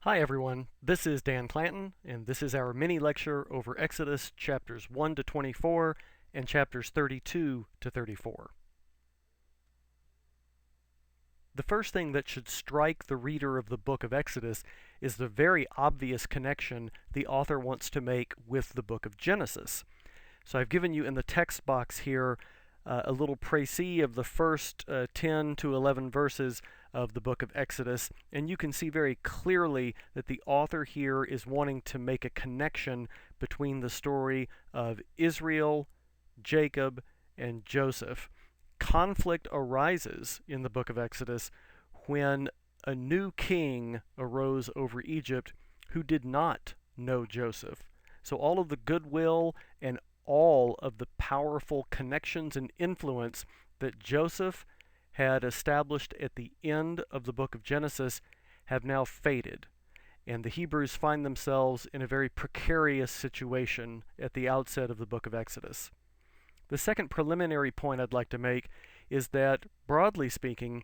Hi everyone, this is Dan Clanton, and this is our mini lecture over Exodus chapters 1 to 24 and chapters 32 to 34. The first thing that should strike the reader of the book of Exodus is the very obvious connection the author wants to make with the book of Genesis. So I've given you in the text box here a little précis of the first 10 to 11 verses of the book of Exodus, and you can see very clearly that the author here is wanting to make a connection between the story of Israel, Jacob, and Joseph. Conflict arises in the book of Exodus when a new king arose over Egypt who did not know Joseph. So all of the goodwill and all of the powerful connections and influence that Joseph had established at the end of the book of Genesis have now faded. And the Hebrews find themselves in a very precarious situation at the outset of the book of Exodus. The second preliminary point I'd like to make is that, broadly speaking,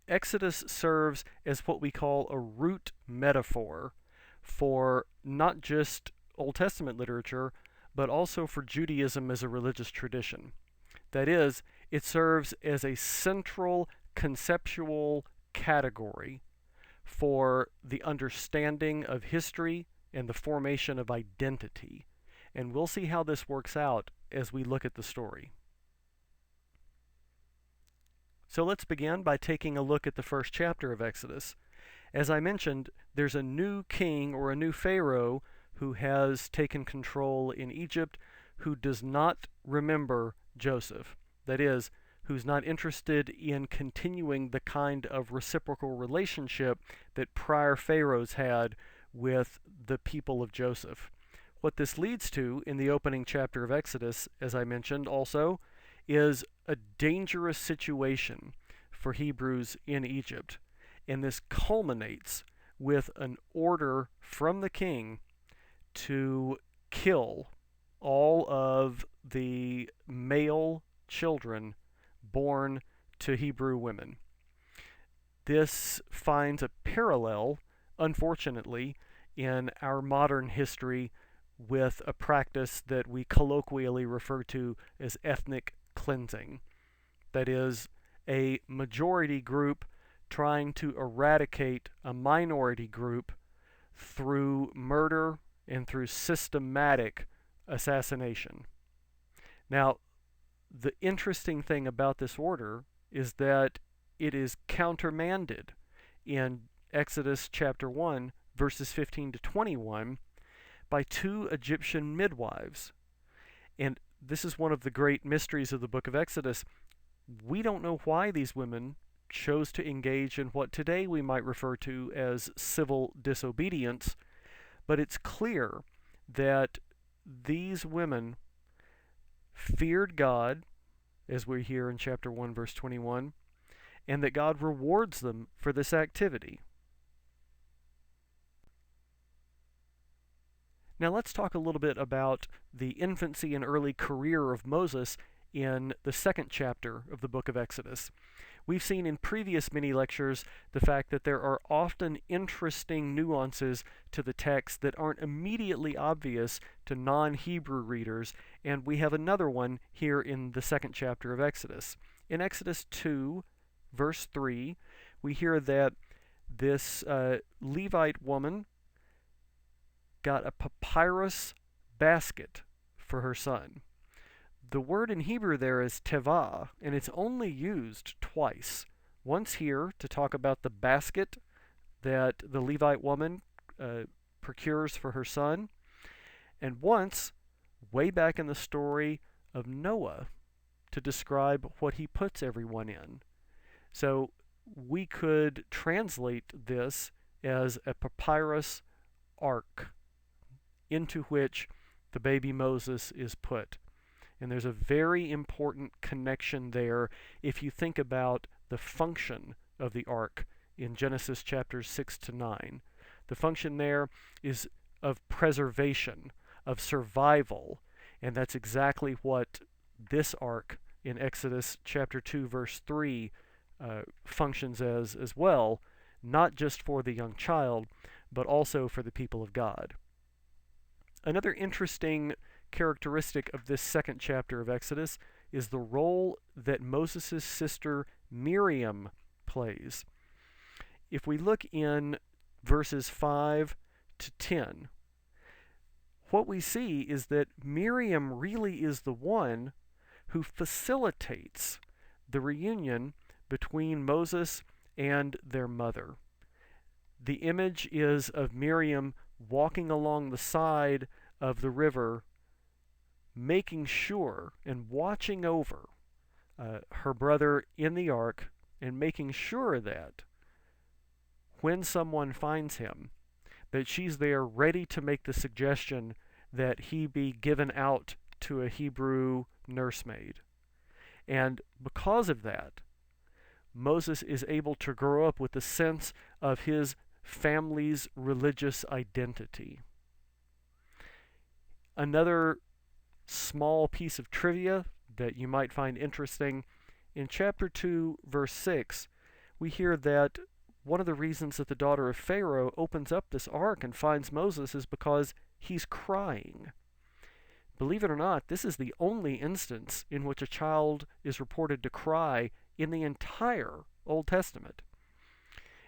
Exodus serves as what we call a root metaphor for not just Old Testament literature, but also for Judaism as a religious tradition. That is, it serves as a central conceptual category for the understanding of history and the formation of identity. And we'll see how this works out as we look at the story. So let's begin by taking a look at the first chapter of Exodus. As I mentioned, there's a new king or a new pharaoh who has taken control in Egypt who does not remember Joseph. That is, who's not interested in continuing the kind of reciprocal relationship that prior pharaohs had with the people of Joseph. What this leads to in the opening chapter of Exodus, as I mentioned also, is a dangerous situation for Hebrews in Egypt. And this culminates with an order from the king to kill all of the male children born to Hebrew women. This finds a parallel, unfortunately, in our modern history with a practice that we colloquially refer to as ethnic cleansing. That is, a majority group trying to eradicate a minority group through murder and through systematic assassination. Now, the interesting thing about this order is that it is countermanded in Exodus chapter 1, verses 15 to 21, by two Egyptian midwives. And this is one of the great mysteries of the book of Exodus. We don't know why these women chose to engage in what today we might refer to as civil disobedience, but it's clear that these women feared God, as we hear in chapter 1, verse 21, and that God rewards them for this activity. Now let's talk a little bit about the infancy and early career of Moses in the second chapter of the book of Exodus. We've seen in previous mini lectures the fact that there are often interesting nuances to the text that aren't immediately obvious to non-Hebrew readers, and we have another one here in the second chapter of Exodus. In Exodus 2, verse 3, we hear that this Levite woman got a papyrus basket for her son. The word in Hebrew there is tevah, and it's only used twice. Once here to talk about the basket that the Levite woman procures for her son, and once way back in the story of Noah to describe what he puts everyone in. So we could translate this as a papyrus ark into which the baby Moses is put. And there's a very important connection there if you think about the function of the ark in Genesis chapters 6 to 9. The function there is of preservation, of survival, and that's exactly what this ark in Exodus chapter 2 verse 3 functions as well, not just for the young child, but also for the people of God. Another interesting characteristic of this second chapter of Exodus is the role that Moses' sister Miriam plays. If we look in verses 5 to 10, what we see is that Miriam really is the one who facilitates the reunion between Moses and their mother. The image is of Miriam walking along the side of the river, making sure and watching over her brother in the ark, and making sure that when someone finds him, that she's there ready to make the suggestion that he be given out to a Hebrew nursemaid. And because of that, Moses is able to grow up with a sense of his family's religious identity. Another small piece of trivia that you might find interesting, in chapter 2, verse 6, we hear that one of the reasons that the daughter of Pharaoh opens up this ark and finds Moses is because he's crying. Believe it or not, this is the only instance in which a child is reported to cry in the entire Old Testament.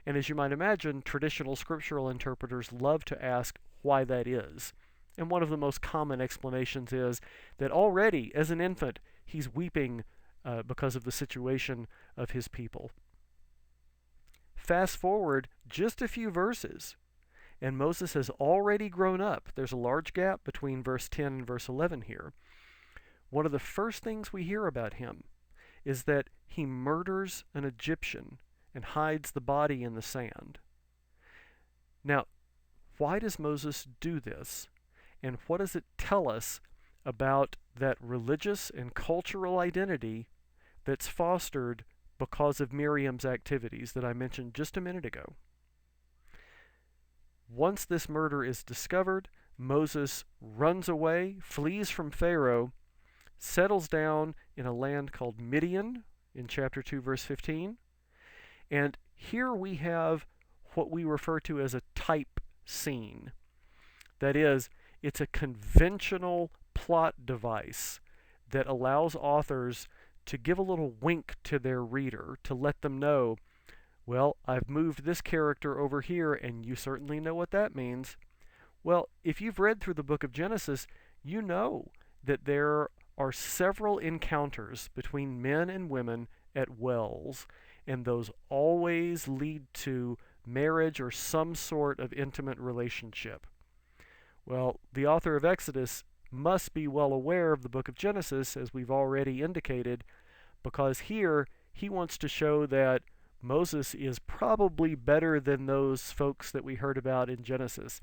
And as you might imagine, traditional scriptural interpreters love to ask why that is. And one of the most common explanations is that already, as an infant, he's weeping because of the situation of his people. Fast forward just a few verses, and Moses has already grown up. There's a large gap between verse 10 and verse 11 here. One of the first things we hear about him is that he murders an Egyptian and hides the body in the sand. Now, why does Moses do this? And what does it tell us about that religious and cultural identity that's fostered because of Miriam's activities that I mentioned just a minute ago? Once this murder is discovered, Moses runs away, flees from Pharaoh, settles down in a land called Midian in chapter 2, verse 15. And here we have what we refer to as a type scene. That is, it's a conventional plot device that allows authors to give a little wink to their reader to let them know, well, I've moved this character over here, and you certainly know what that means. Well, if you've read through the book of Genesis, you know that there are several encounters between men and women at wells, and those always lead to marriage or some sort of intimate relationship. Well, the author of Exodus must be well aware of the book of Genesis, as we've already indicated, because here he wants to show that Moses is probably better than those folks that we heard about in Genesis,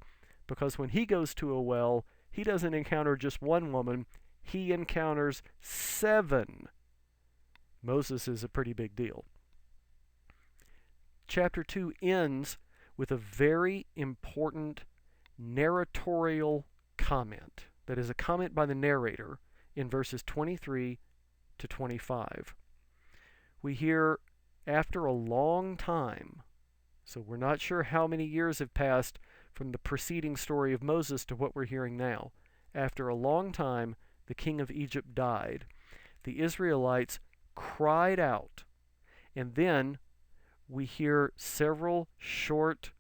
because when he goes to a well, he doesn't encounter just one woman, he encounters 7. Moses is a pretty big deal. Chapter 2 ends with a very important narratorial comment. That is a comment by the narrator in verses 23 to 25. We hear, after a long time, so we're not sure how many years have passed from the preceding story of Moses to what we're hearing now. After a long time, the king of Egypt died. The Israelites cried out, and then we hear several short,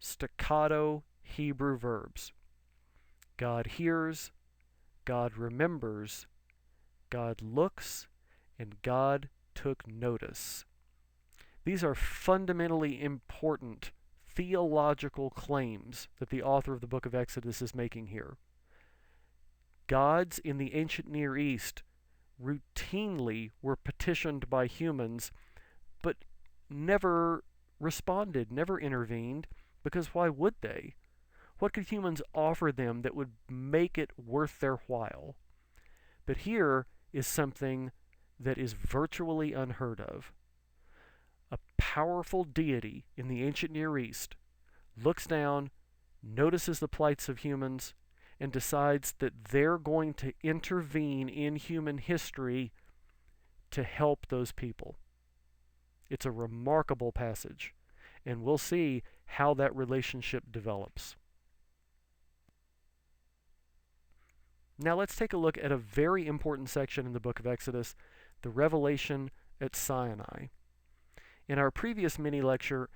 staccato Hebrew verbs. God hears, God remembers, God looks, and God took notice. These are fundamentally important theological claims that the author of the book of Exodus is making here. Gods in the ancient Near East routinely were petitioned by humans, but never responded, never intervened, because why would they? What could humans offer them that would make it worth their while? But here is something that is virtually unheard of. A powerful deity in the ancient Near East looks down, notices the plights of humans, and decides that they're going to intervene in human history to help those people. It's a remarkable passage. and we'll see how that relationship develops. Now let's take a look at a very important section in the book of Exodus, the revelation at Sinai. In our previous mini-lecture,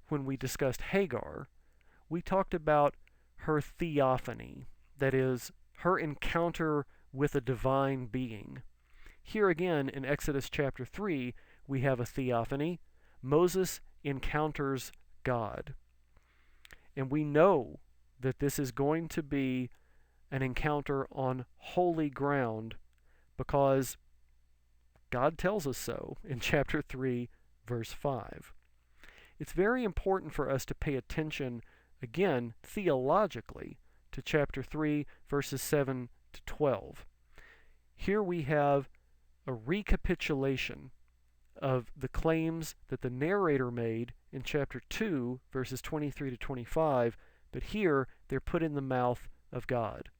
when we discussed Hagar, we talked about her theophany, that is, her encounter with a divine being. Here again, in Exodus chapter 3, we have a theophany. Moses encounters God. And we know that this is going to be an encounter on holy ground because God tells us so in chapter 3, verse 5. It's very important for us to pay attention, again, theologically, to chapter 3, verses 7 to 12. Here we have a recapitulation of the claims that the narrator made in chapter 2, verses 23 to 25, but here they're put in the mouth of God.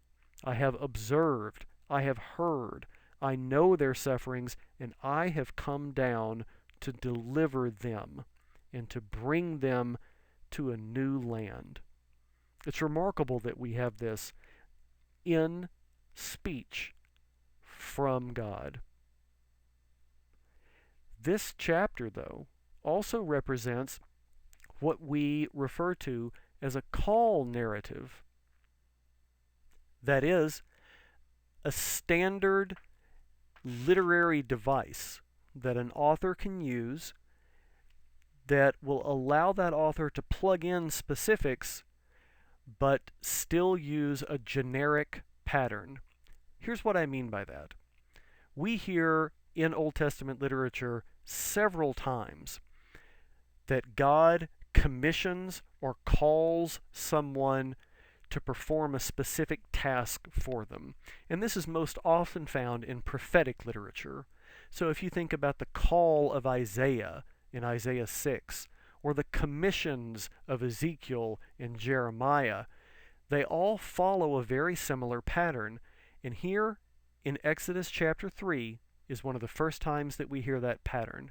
I have observed, I have heard, I know their sufferings, and I have come down to deliver them and to bring them to a new land. It's remarkable that we have this in speech from God. This chapter, though, also represents what we refer to as a call narrative. That is, a standard literary device that an author can use that will allow that author to plug in specifics but still use a generic pattern. Here's what I mean by that. We hear in Old Testament literature several times that God commissions or calls someone to perform a specific task for them. And this is most often found in prophetic literature. So if you think about the call of Isaiah in Isaiah 6, or the commissions of Ezekiel in Jeremiah, they all follow a very similar pattern. And here in Exodus chapter 3 is one of the first times that we hear that pattern.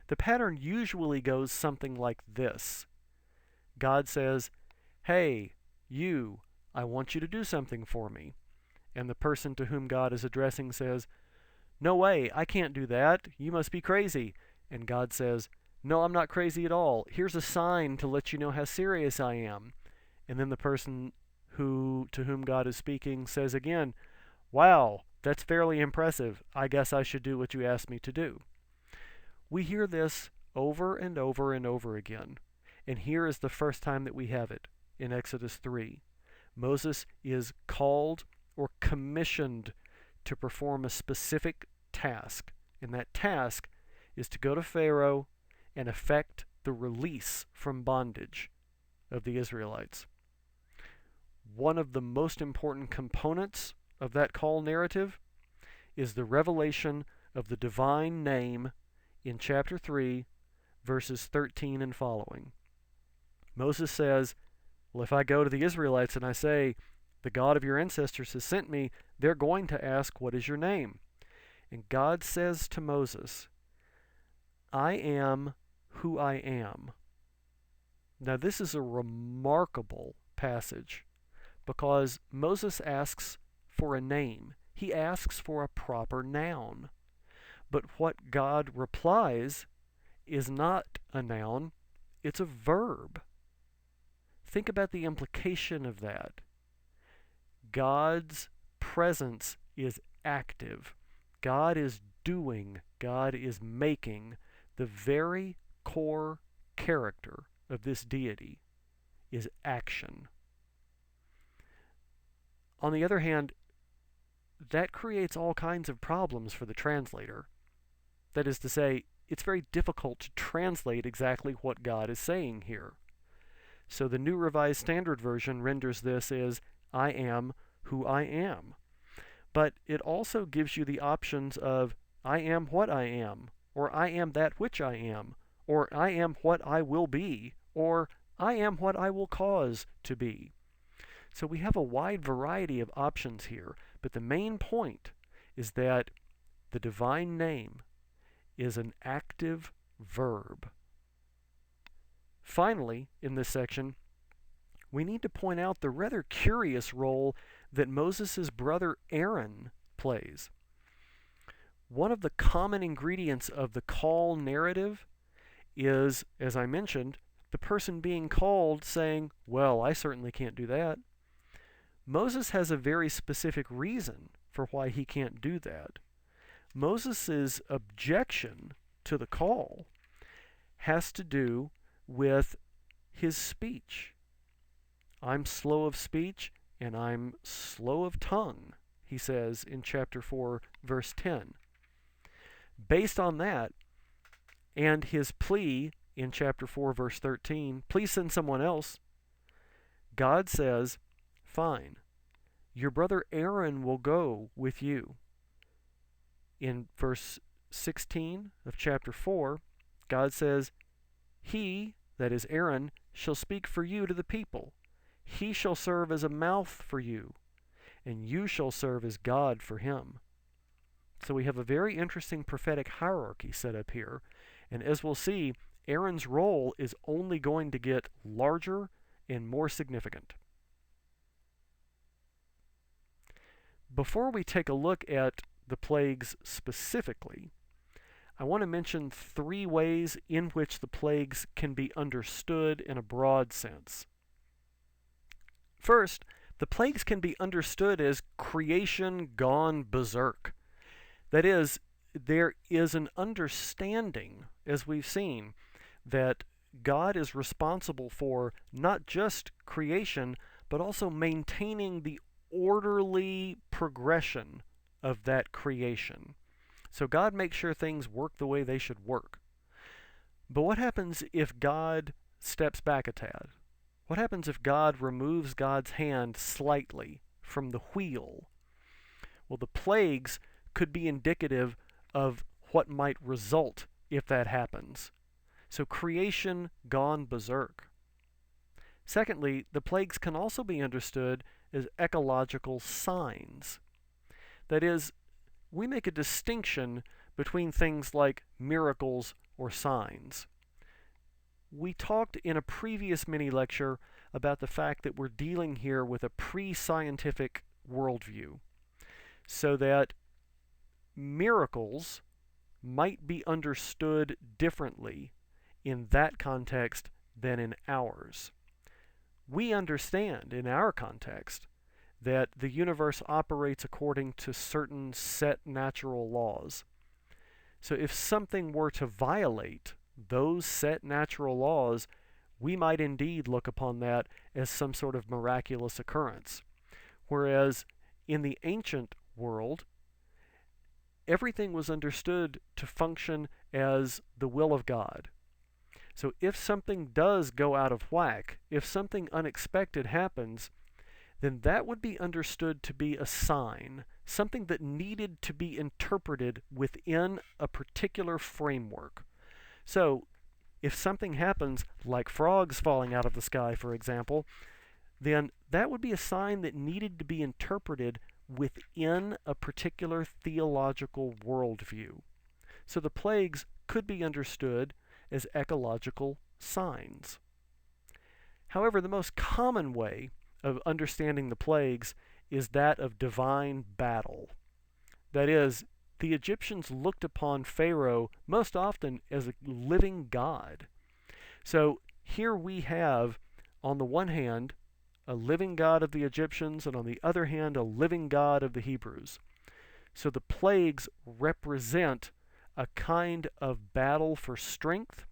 The pattern usually goes something like this. God says, "Hey, you, I want you to do something for me." And the person to whom God is addressing says, "No way, I can't do that. You must be crazy." And God says, "No, I'm not crazy at all. Here's a sign to let you know how serious I am." And then the person to whom God is speaking says again, "Wow, that's fairly impressive. I guess I should do what you asked me to do." We hear this over and over and over again. And here is the first time that we have it in Exodus 3. Moses is called or commissioned to perform a specific task. And that task is to go to Pharaoh and effect the release from bondage of the Israelites. One of the most important components of that call narrative is the revelation of the divine name in chapter 3, verses 13 and following. Moses says, well, if I go to the Israelites and I say, "The God of your ancestors has sent me," they're going to ask, "What is your name?" And God says to Moses, "I am who I am." Now this is a remarkable passage because Moses asks for a name. He asks for a proper noun. But what God replies is not a noun, it's a verb. Think about the implication of that. God's presence is active. God is doing, God is making. The very core character of this deity is action. On the other hand, that creates all kinds of problems for the translator. That is to say, it's very difficult to translate exactly what God is saying here. So the New Revised Standard Version renders this as, "I am who I am." But it also gives you the options of, "I am what I am," or "I am that which I am," or "I am what I will be," or "I am what I will cause to be." So we have a wide variety of options here, but the main point is that the divine name is an active verb. Finally, in this section, we need to point out the rather curious role that Moses' brother Aaron plays. One of the common ingredients of the call narrative is, as I mentioned, the person being called saying, well, I certainly can't do that. Moses has a very specific reason for why he can't do that. Moses' objection to the call has to do with his speech. I'm slow of speech and I'm slow of tongue, he says in chapter 4, verse 10. Based on that, and his plea in chapter 4, verse 13, please send someone else, God says, fine, your brother Aaron will go with you. In verse 16 of chapter 4, God says, he, that is Aaron, shall speak for you to the people. He shall serve as a mouth for you, and you shall serve as God for him. So we have a very interesting prophetic hierarchy set up here, and as we'll see, Aaron's role is only going to get larger and more significant. Before we take a look at the plagues specifically, I want to mention 3 ways in which the plagues can be understood in a broad sense. First, the plagues can be understood as creation gone berserk. That is, there is an understanding, as we've seen, that God is responsible for not just creation, but also maintaining the orderly progression of that creation. So God makes sure things work the way they should work. But what happens if God steps back a tad? What happens if God removes God's hand slightly from the wheel? Well, the plagues could be indicative of what might result if that happens. So creation gone berserk. Secondly, the plagues can also be understood as ecological signs. That is, we make a distinction between things like miracles or signs. We talked in a previous mini-lecture about the fact that we're dealing here with a pre-scientific worldview, so that miracles might be understood differently in that context than in ours. We understand in our context that the universe operates according to certain set natural laws. So if something were to violate those set natural laws, we might indeed look upon that as some sort of miraculous occurrence. Whereas in the ancient world, everything was understood to function as the will of God. So if something does go out of whack, if something unexpected happens, then that would be understood to be a sign, something that needed to be interpreted within a particular framework. So if something happens, like frogs falling out of the sky, for example, then that would be a sign that needed to be interpreted within a particular theological worldview. So the plagues could be understood as ecological signs. However, the most common way of understanding the plagues is that of divine battle. That is, the Egyptians looked upon Pharaoh most often as a living god. So here we have, on the one hand, a living god of the Egyptians, and on the other hand, a living god of the Hebrews. So the plagues represent a kind of battle for strength,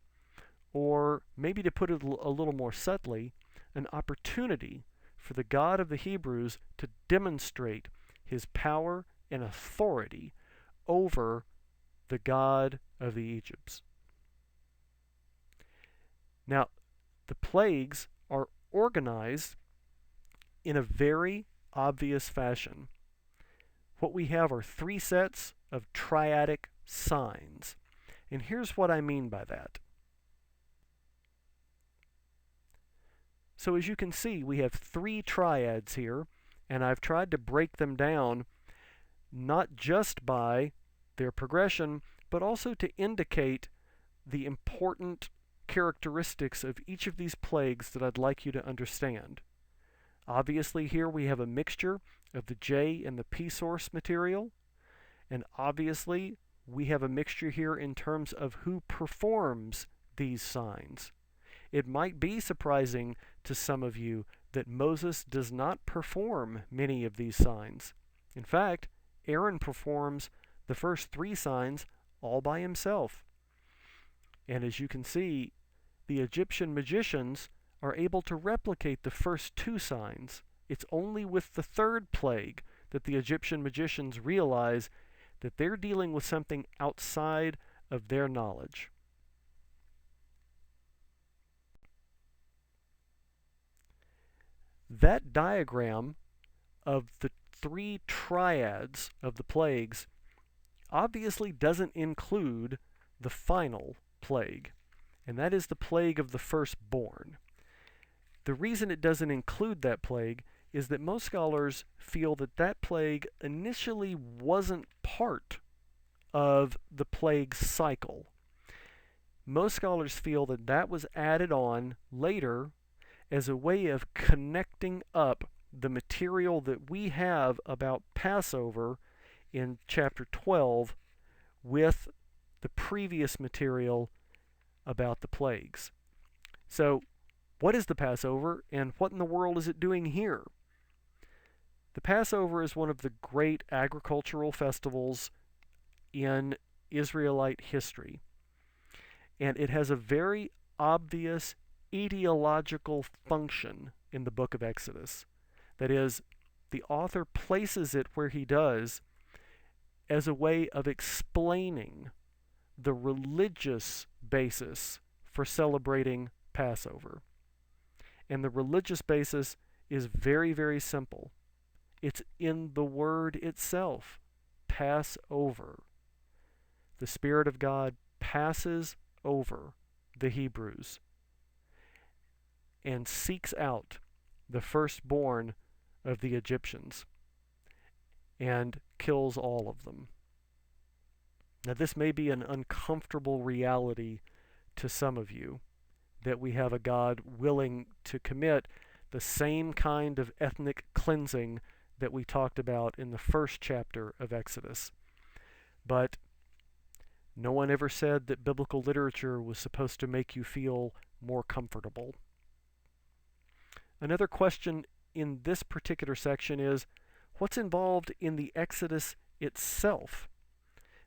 or maybe to put it a little more subtly, an opportunity for the God of the Hebrews to demonstrate his power and authority over the God of the Egypts. Now, the plagues are organized in a very obvious fashion. What we have are 3 sets of triadic signs. And here's what I mean by that. So as you can see, we have 3 triads here, and I've tried to break them down not just by their progression, but also to indicate the important characteristics of each of these plagues that I'd like you to understand. Obviously here we have a mixture of the J and the P source material, and obviously we have a mixture here in terms of who performs these signs. It might be surprising to some of you that Moses does not perform many of these signs. In fact, Aaron performs the first 3 signs all by himself. And as you can see, the Egyptian magicians are able to replicate the first 2 signs. It's only with the 3rd plague that the Egyptian magicians realize that they're dealing with something outside of their knowledge. That diagram of the 3 triads of the plagues obviously doesn't include the final plague, and that is the plague of the firstborn. The reason it doesn't include that plague is that most scholars feel that that plague initially wasn't part of the plague cycle. Most scholars feel that that was added on later as a way of connecting up the material that we have about Passover in chapter 12 with the previous material about the plagues. So, what is the Passover, and what in the world is it doing here? The Passover is one of the great agricultural festivals in Israelite history, and it has a very obvious etiological function in the book of Exodus. That is, the author places it where he does as a way of explaining the religious basis for celebrating Passover. And the religious basis is very, very simple. It's in the word itself, Passover. The Spirit of God passes over the Hebrews and seeks out the firstborn of the Egyptians and kills all of them. Now, this may be an uncomfortable reality to some of you, that we have a God willing to commit the same kind of ethnic cleansing that we talked about in the first chapter of Exodus. But no one ever said that biblical literature was supposed to make you feel more comfortable. Another question in this particular section is, what's involved in the Exodus itself?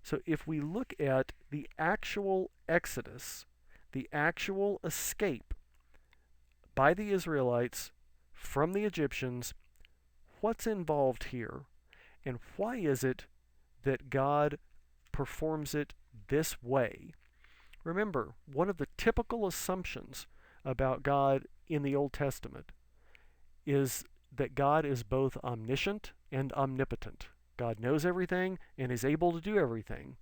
So if we look at the actual Exodus, the actual escape by the Israelites from the Egyptians, what's involved here? And why is it that God performs it this way? Remember, one of the typical assumptions about God in the Old Testament is that God is both omniscient and omnipotent. God knows everything and is able to do everything.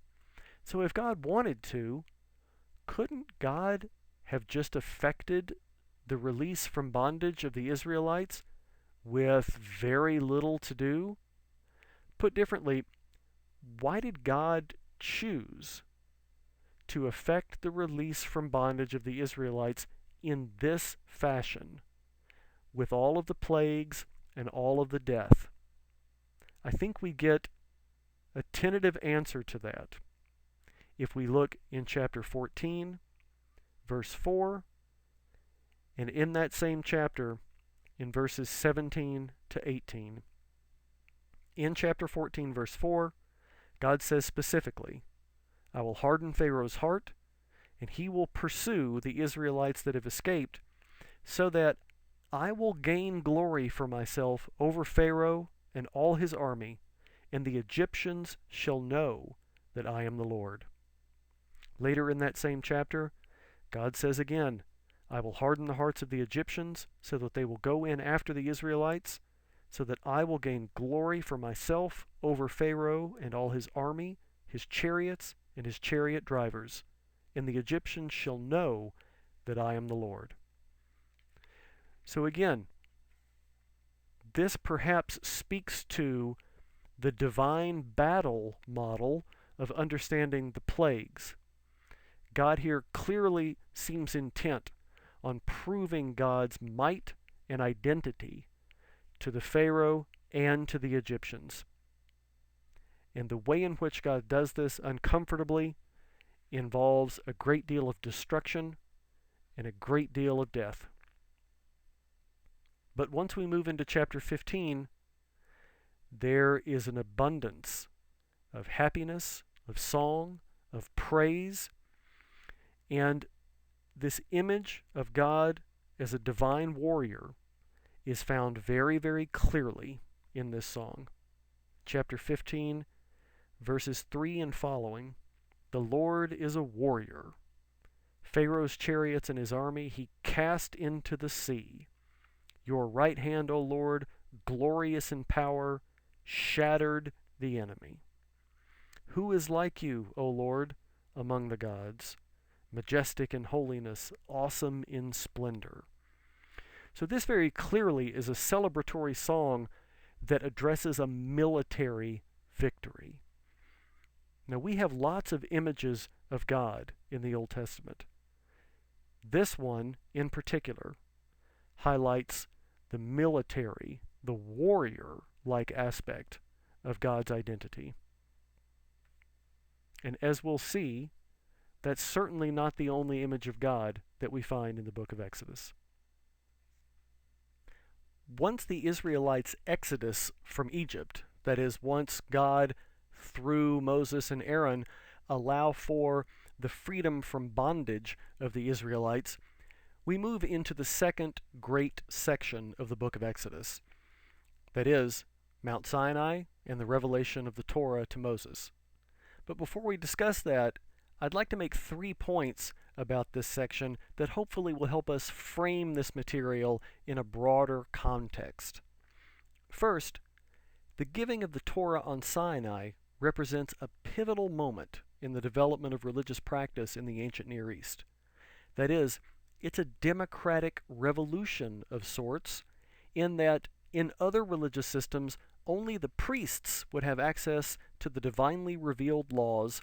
So if God wanted to, couldn't God have just effected the release from bondage of the Israelites with very little to do? Put differently, why did God choose to effect the release from bondage of the Israelites in this fashion, with all of the plagues and all of the death? I think we get a tentative answer to that if we look in chapter 14, verse 4, and in that same chapter, in verses 17 to 18. In chapter 14, verse 4, God says specifically, I will harden Pharaoh's heart, and he will pursue the Israelites that have escaped, so that I will gain glory for myself over Pharaoh and all his army, and the Egyptians shall know that I am the Lord. Later in that same chapter, God says again, I will harden the hearts of the Egyptians so that they will go in after the Israelites, so that I will gain glory for myself over Pharaoh and all his army, his chariots, and his chariot drivers, and the Egyptians shall know that I am the Lord. So again, this perhaps speaks to the divine battle model of understanding the plagues. God here clearly seems intent on proving God's might and identity to the Pharaoh and to the Egyptians. And the way in which God does this uncomfortably involves a great deal of destruction and a great deal of death. But once we move into chapter 15, there is an abundance of happiness, of song, of praise, and this image of God as a divine warrior is found very, very clearly in this song. Chapter 15, verses 3 and following. The Lord is a warrior. Pharaoh's chariots and his army he cast into the sea. Your right hand, O Lord, glorious in power, shattered the enemy. Who is like you, O Lord, among the gods? Majestic in holiness, awesome in splendor. So this very clearly is a celebratory song that addresses a military victory. Now we have lots of images of God in the Old Testament. This one in particular highlights the military, the warrior-like aspect of God's identity. And as we'll see, that's certainly not the only image of God that we find in the book of Exodus. Once the Israelites' exodus from Egypt, that is, once God, through Moses and Aaron, allow for the freedom from bondage of the Israelites, we move into the second great section of the book of Exodus. That is, Mount Sinai and the revelation of the Torah to Moses. But before we discuss that, I'd like to make 3 points about this section that hopefully will help us frame this material in a broader context. First, the giving of the Torah on Sinai represents a pivotal moment in the development of religious practice in the ancient Near East. That is, it's a democratic revolution of sorts, in that in other religious systems only the priests would have access to the divinely revealed laws,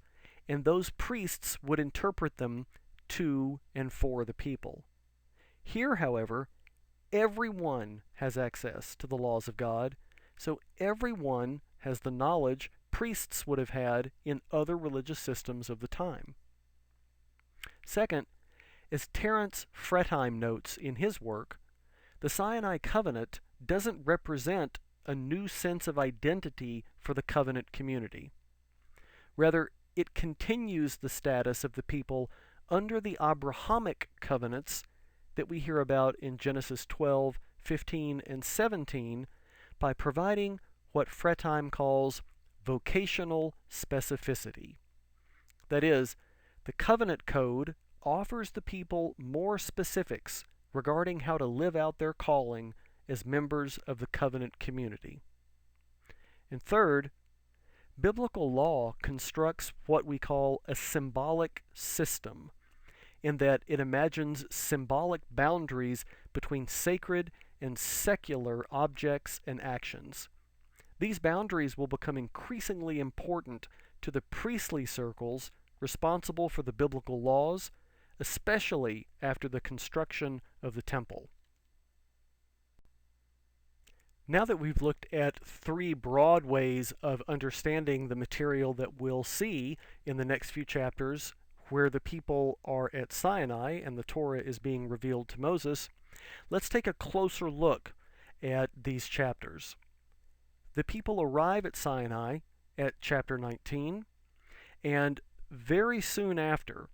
and those priests would interpret them to and for the people. Here, however, everyone has access to the laws of God, so everyone has the knowledge priests would have had in other religious systems of the time. Second, as Terence Fretheim notes in his work, the Sinai covenant doesn't represent a new sense of identity for the covenant community. Rather, it continues the status of the people under the Abrahamic covenants that we hear about in Genesis 12, 15, and 17 by providing what Fretheim calls vocational specificity. That is, the covenant code offers the people more specifics regarding how to live out their calling as members of the covenant community. And third, biblical law constructs what we call a symbolic system, in that it imagines symbolic boundaries between sacred and secular objects and actions. These boundaries will become increasingly important to the priestly circles responsible for the biblical laws, especially after the construction of the temple. Now that we've looked at 3 broad ways of understanding the material that we'll see in the next few chapters, where the people are at Sinai and the Torah is being revealed to Moses, let's take a closer look at these chapters. The people arrive at Sinai at chapter 19, and very soon after,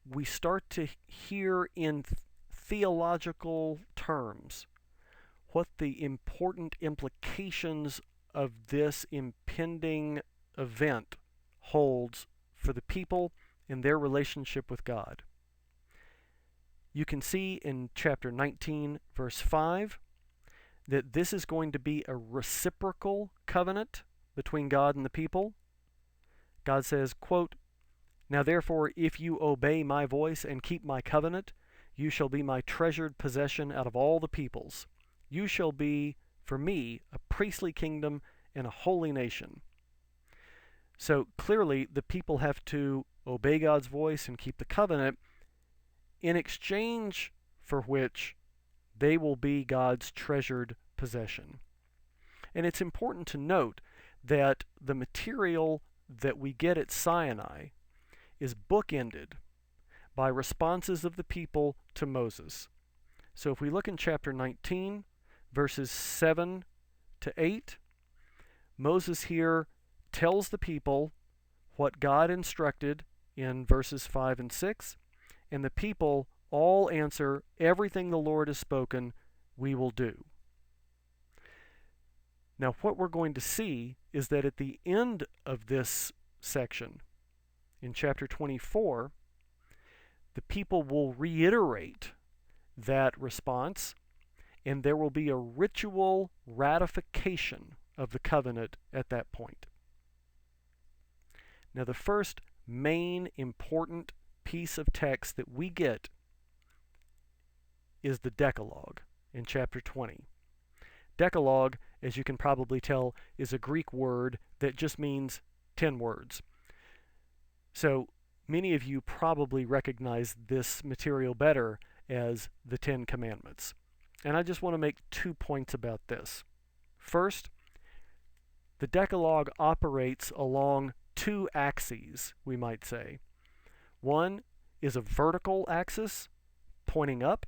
we start to hear in theological terms what the important implications of this impending event holds for the people and their relationship with God. You can see in chapter 19, verse 5, that this is going to be a reciprocal covenant between God and the people. God says, quote, "Now therefore, if you obey my voice and keep my covenant, you shall be my treasured possession out of all the peoples. You shall be, for me, a priestly kingdom and a holy nation." So clearly, the people have to obey God's voice and keep the covenant, in exchange for which they will be God's treasured possession. And it's important to note that the material that we get at Sinai is bookended by responses of the people to Moses. So if we look in chapter 19, verses 7 to 8, Moses here tells the people what God instructed in verses 5 and 6, and the people all answer, "Everything the Lord has spoken, we will do." Now, what we're going to see is that at the end of this section, in chapter 24, the people will reiterate that response, and there will be a ritual ratification of the covenant at that point. Now, the first main important piece of text that we get is the Decalogue in chapter 20. Decalogue, as you can probably tell, is a Greek word that just means 10 words. So many of you probably recognize this material better as the 10 Commandments. And I just want to make 2 points about this. First, the Decalogue operates along 2 axes, we might say. One is a vertical axis pointing up,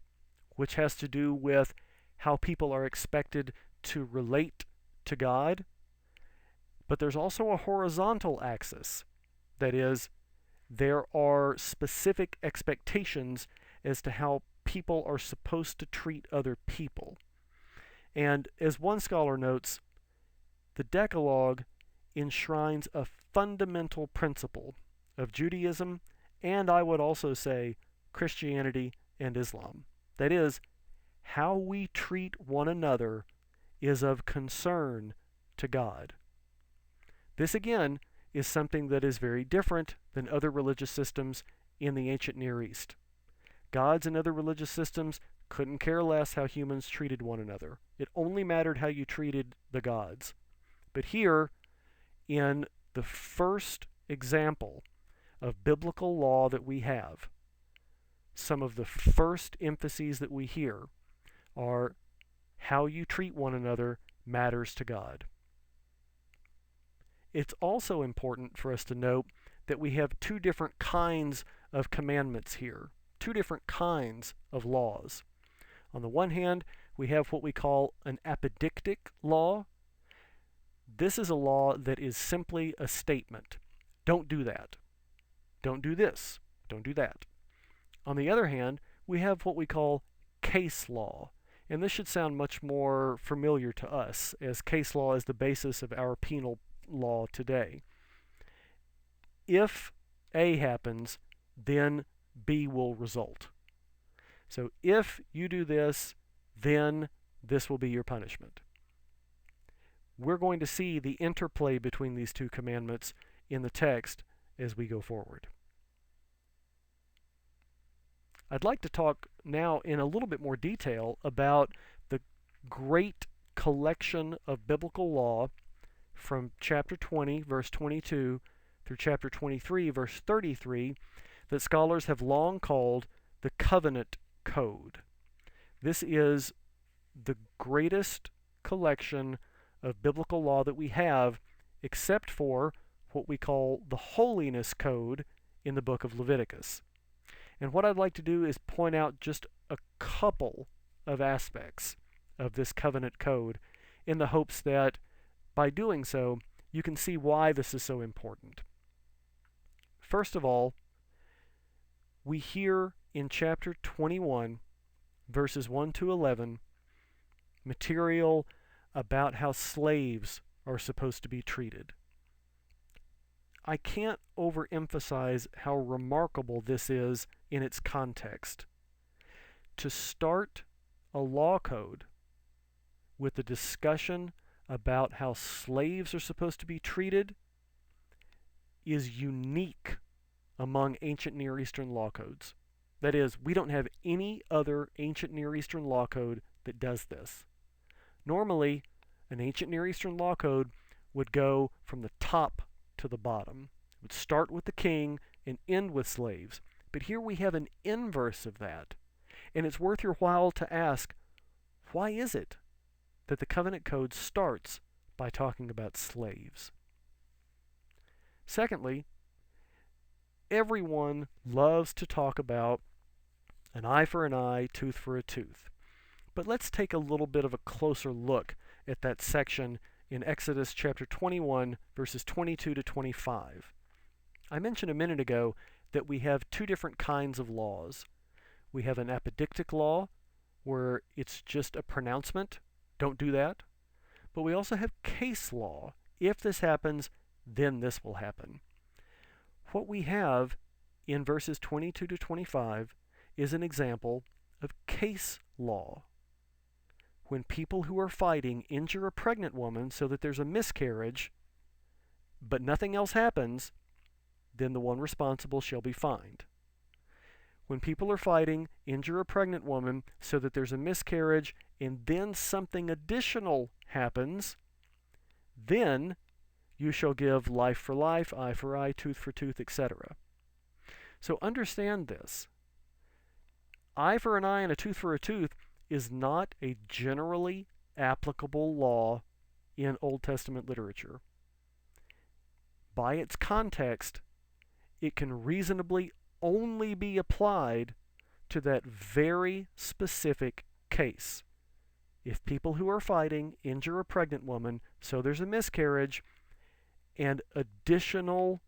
which has to do with how people are expected to relate to God. But there's also a horizontal axis. That is, there are specific expectations as to how people are supposed to treat other people. And as one scholar notes, the Decalogue enshrines a fundamental principle of Judaism, and I would also say Christianity and Islam. That is, how we treat one another is of concern to God. This again is something that is very different than other religious systems in the ancient Near East. Gods and other religious systems couldn't care less how humans treated one another. It only mattered how you treated the gods. But here, in the first example of biblical law that we have, some of the first emphases that we hear are how you treat one another matters to God. It's also important for us to note that we have 2 different kinds of commandments here, 2 different kinds of laws. On the one hand, we have what we call an apodictic law. This is a law that is simply a statement. Don't do that. Don't do this. Don't do that. On the other hand, we have what we call case law. And this should sound much more familiar to us, as case law is the basis of our penal law today. If A happens, then B will result. So if you do this, then this will be your punishment. We're going to see the interplay between these 2 commandments in the text as we go forward. I'd like to talk now in a little bit more detail about the great collection of biblical law from chapter 20, verse 22, through chapter 23, verse 33, that scholars have long called the Covenant Code. This is the greatest collection of biblical law that we have, except for what we call the Holiness Code in the book of Leviticus. And what I'd like to do is point out just a couple of aspects of this covenant code in the hopes that by doing so, you can see why this is so important. First of all, we hear in chapter 21, verses 1 to 11, material about how slaves are supposed to be treated. I can't overemphasize how remarkable this is in its context. To start a law code with a discussion about how slaves are supposed to be treated is unique among ancient Near Eastern law codes. That is, we don't have any other ancient Near Eastern law code that does this. Normally, an ancient Near Eastern law code would go from the top to the bottom. It would start with the king and end with slaves. But here we have an inverse of that. And it's worth your while to ask, why is it that the covenant code starts by talking about slaves? Secondly, everyone loves to talk about an eye for an eye, tooth for a tooth. But let's take a little bit of a closer look at that section in Exodus chapter 21, verses 22 to 25. I mentioned a minute ago that we have two different kinds of laws. We have an apodictic law, where it's just a pronouncement, don't do that. But we also have case law. If this happens, then this will happen. What we have in verses 22 to 25 is an example of case law. When people who are fighting injure a pregnant woman so that there's a miscarriage, but nothing else happens, then the one responsible shall be fined. When people are fighting, injure a pregnant woman so that there's a miscarriage, and then something additional happens, then you shall give life for life, eye for eye, tooth for tooth, etc. So understand this. Eye for an eye and a tooth for a tooth is not a generally applicable law in Old Testament literature. By its context, it can reasonably only be applied to that very specific case. If people who are fighting injure a pregnant woman, so there's a miscarriage, and additional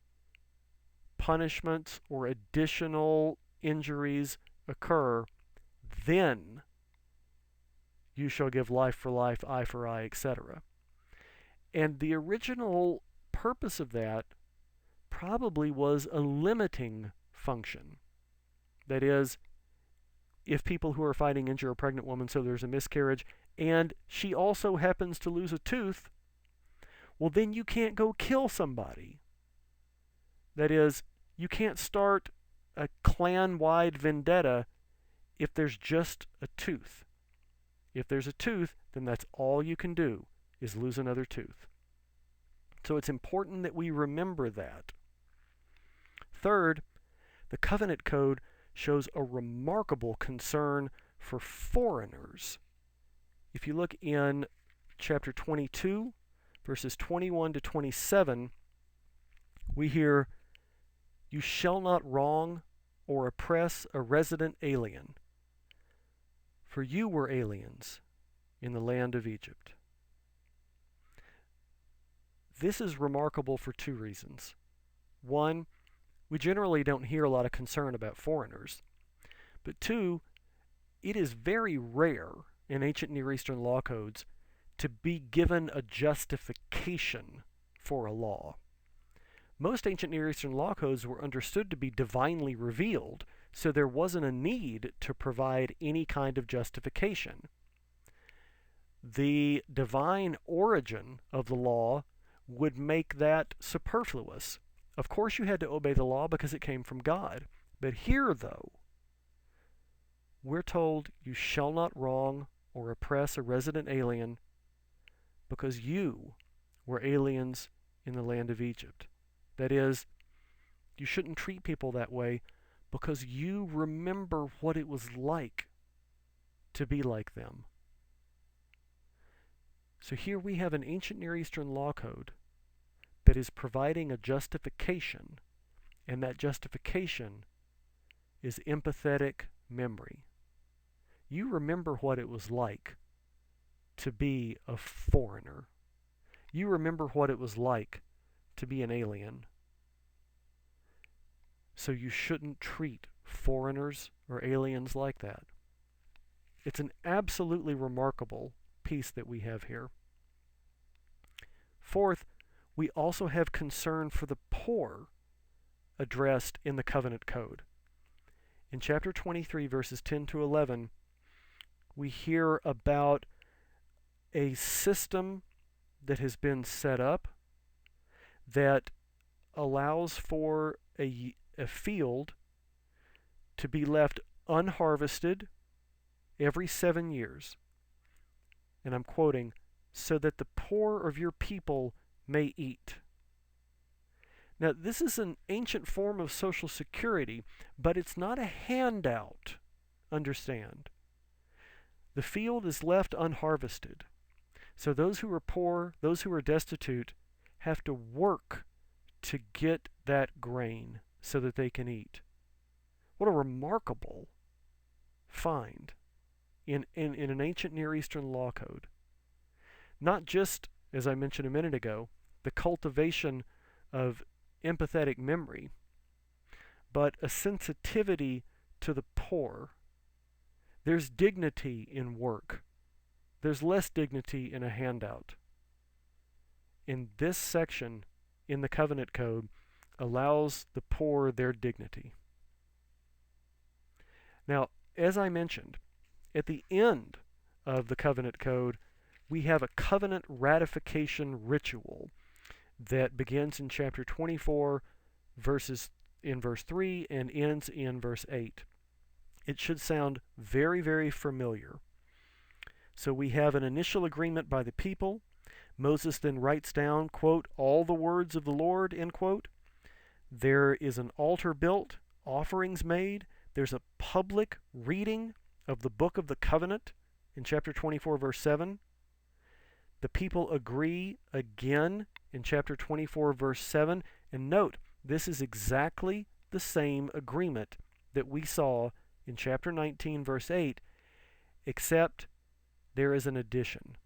punishments or additional injuries occur, then you shall give life for life, eye for eye, etc. And the original purpose of that probably was a limiting function. That is, if people who are fighting injure a pregnant woman so there's a miscarriage, and she also happens to lose a tooth, well, then you can't go kill somebody. That is, you can't start a clan-wide vendetta if there's just a tooth. If there's a tooth, then that's all you can do, is lose another tooth. So it's important that we remember that. Third, the covenant code shows a remarkable concern for foreigners. If you look in chapter 22, verses 21 to 27, we hear, "You shall not wrong or oppress a resident alien, for you were aliens in the land of Egypt." This is remarkable for two reasons. One, we generally don't hear a lot of concern about foreigners. But two, it is very rare in ancient Near Eastern law codes to be given a justification for a law. Most ancient Near Eastern law codes were understood to be divinely revealed, so there wasn't a need to provide any kind of justification. The divine origin of the law would make that superfluous. Of course you had to obey the law because it came from God. But here, though, we're told you shall not wrong or oppress a resident alien because you were aliens in the land of Egypt. That is, you shouldn't treat people that way because you remember what it was like to be like them. So here we have an ancient Near Eastern law code that is providing a justification, and that justification is empathetic memory. You remember what it was like to be a foreigner. You remember what it was like to be an alien. So you shouldn't treat foreigners or aliens like that. It's an absolutely remarkable piece that we have here. Fourth, we also have concern for the poor addressed in the covenant code. In chapter 23, verses 10 to 11, we hear about a system that has been set up that allows for a field to be left unharvested every 7 years. And I'm quoting, "so that the poor of your people may eat." Now, this is an ancient form of Social Security, but it's not a handout, understand. The field is left unharvested. So those who are poor, those who are destitute, have to work to get that grain so that they can eat. What a remarkable find in an ancient Near Eastern law code. Not just, as I mentioned a minute ago, the cultivation of empathetic memory, but a sensitivity to the poor. There's dignity in work. There's less dignity in a handout. In this section in the covenant code allows the poor their dignity. Now, as I mentioned, at the end of the covenant code, we have a covenant ratification ritual that begins in chapter 24, verse 3, and ends in verse 8. It should sound very, very familiar. So we have an initial agreement by the people. Moses then writes down, quote, all the words of the Lord, end quote. There is an altar built, offerings made. There's a public reading of the book of the covenant in chapter 24, verse 7. The people agree again in chapter 24, verse 7. And note, this is exactly the same agreement that we saw in chapter 19, verse 8, except there is an addition.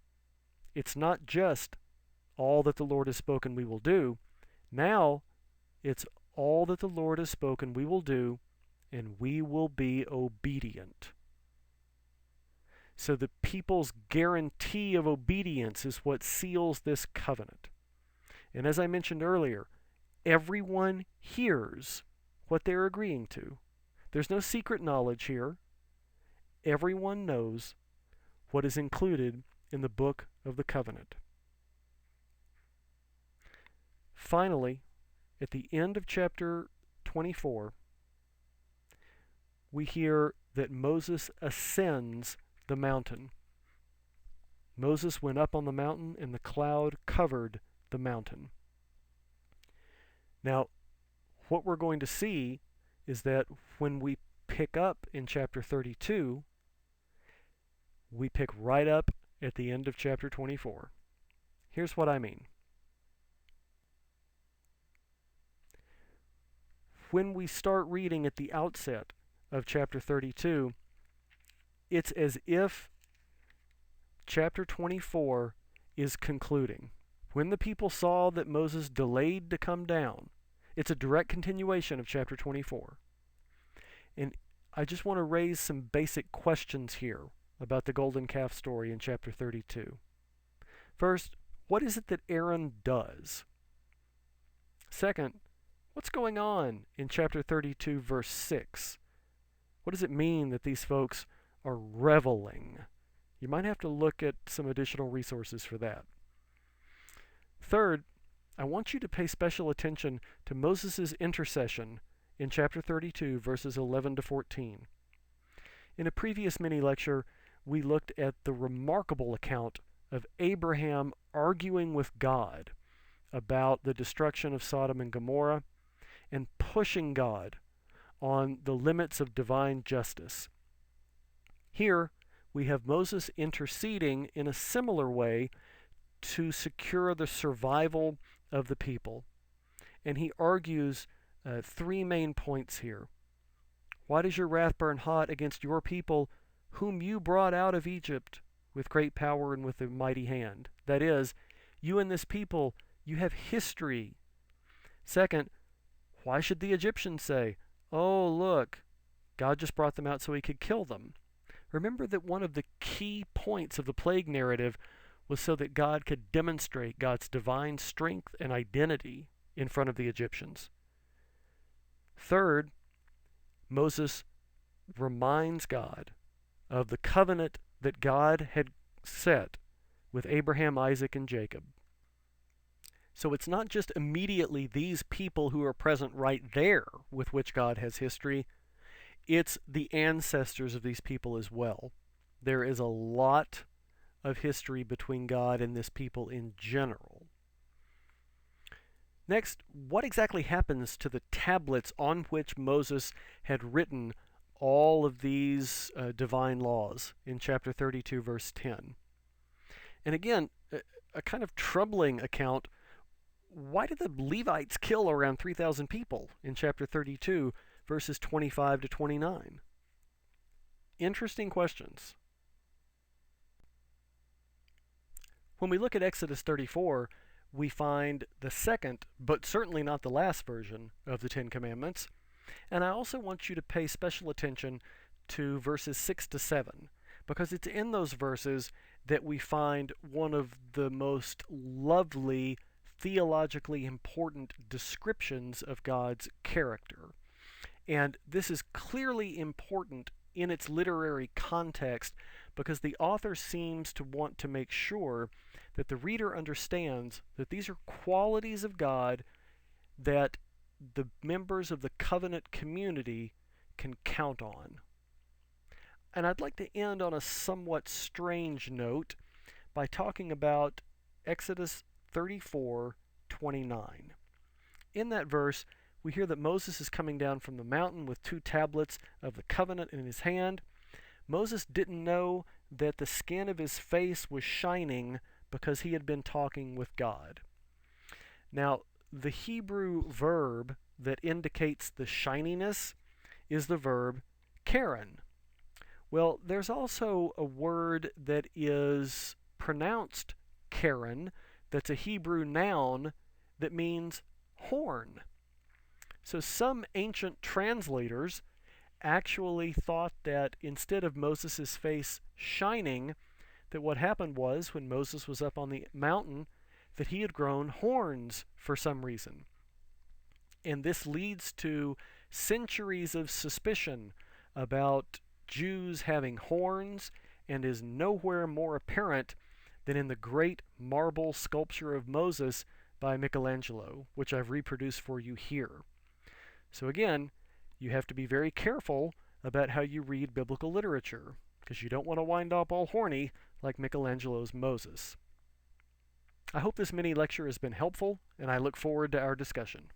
It's not just all that the Lord has spoken we will do. Now, it's all that the Lord has spoken we will do, and we will be obedient. So the people's guarantee of obedience is what seals this covenant. And as I mentioned earlier, everyone hears what they're agreeing to. There's no secret knowledge here. Everyone knows what is included in the book of the covenant. Finally, at the end of chapter 24, we hear that Moses ascends the mountain. Moses went up on the mountain, and the cloud covered the mountain. Now, what we're going to see is that when we pick up in chapter 32, we pick right up at the end of chapter 24. Here's what I mean. When we start reading at the outset of chapter 32, it's as if chapter 24 is concluding. When the people saw that Moses delayed to come down, it's a direct continuation of chapter 24. And I just want to raise some basic questions here about the golden calf story in chapter 32. First, what is it that Aaron does? Second, what's going on in chapter 32, verse 6? What does it mean that these folks are reveling? You might have to look at some additional resources for that. Third, I want you to pay special attention to Moses' intercession in chapter 32, verses 11 to 14. In a previous mini-lecture, we looked at the remarkable account of Abraham arguing with God about the destruction of Sodom and Gomorrah and pushing God on the limits of divine justice. Here, we have Moses interceding in a similar way to secure the survival of the people. And he argues three main points here. Why does your wrath burn hot against your people, whom you brought out of Egypt with great power and with a mighty hand? That is, you and this people, you have history. Second, why should the Egyptians say, oh, look, God just brought them out so he could kill them? Remember that one of the key points of the plague narrative was so that God could demonstrate God's divine strength and identity in front of the Egyptians. Third, Moses reminds God of the covenant that God had set with Abraham, Isaac, and Jacob. So it's not just immediately these people who are present right there with which God has history. It's the ancestors of these people as well. There is a lot of history between God and this people in general. Next, what exactly happens to the tablets on which Moses had written all of these divine laws in chapter 32, verse 10? And again, a kind of troubling account. Why did the Levites kill around 3,000 people in chapter 32, verses 25 to 29? Interesting questions. When we look at Exodus 34, we find the second, but certainly not the last version of the Ten Commandments. And I also want you to pay special attention to verses 6 to 7, because it's in those verses that we find one of the most lovely, theologically important descriptions of God's character. And this is clearly important in its literary context because the author seems to want to make sure that the reader understands that these are qualities of God that the members of the covenant community can count on. And I'd like to end on a somewhat strange note by talking about Exodus 34:29. In that verse, we hear that Moses is coming down from the mountain with 2 tablets of the covenant in his hand. Moses didn't know that the skin of his face was shining because he had been talking with God. Now, the Hebrew verb that indicates the shininess is the verb karen. Well, there's also a word that is pronounced karen that's a Hebrew noun that means horn. So some ancient translators actually thought that instead of Moses' face shining, that what happened was when Moses was up on the mountain, that he had grown horns for some reason. And this leads to centuries of suspicion about Jews having horns and is nowhere more apparent than in the great marble sculpture of Moses by Michelangelo, which I've reproduced for you here. So again, you have to be very careful about how you read biblical literature, because you don't want to wind up all horny like Michelangelo's Moses. I hope this mini lecture has been helpful, and I look forward to our discussion.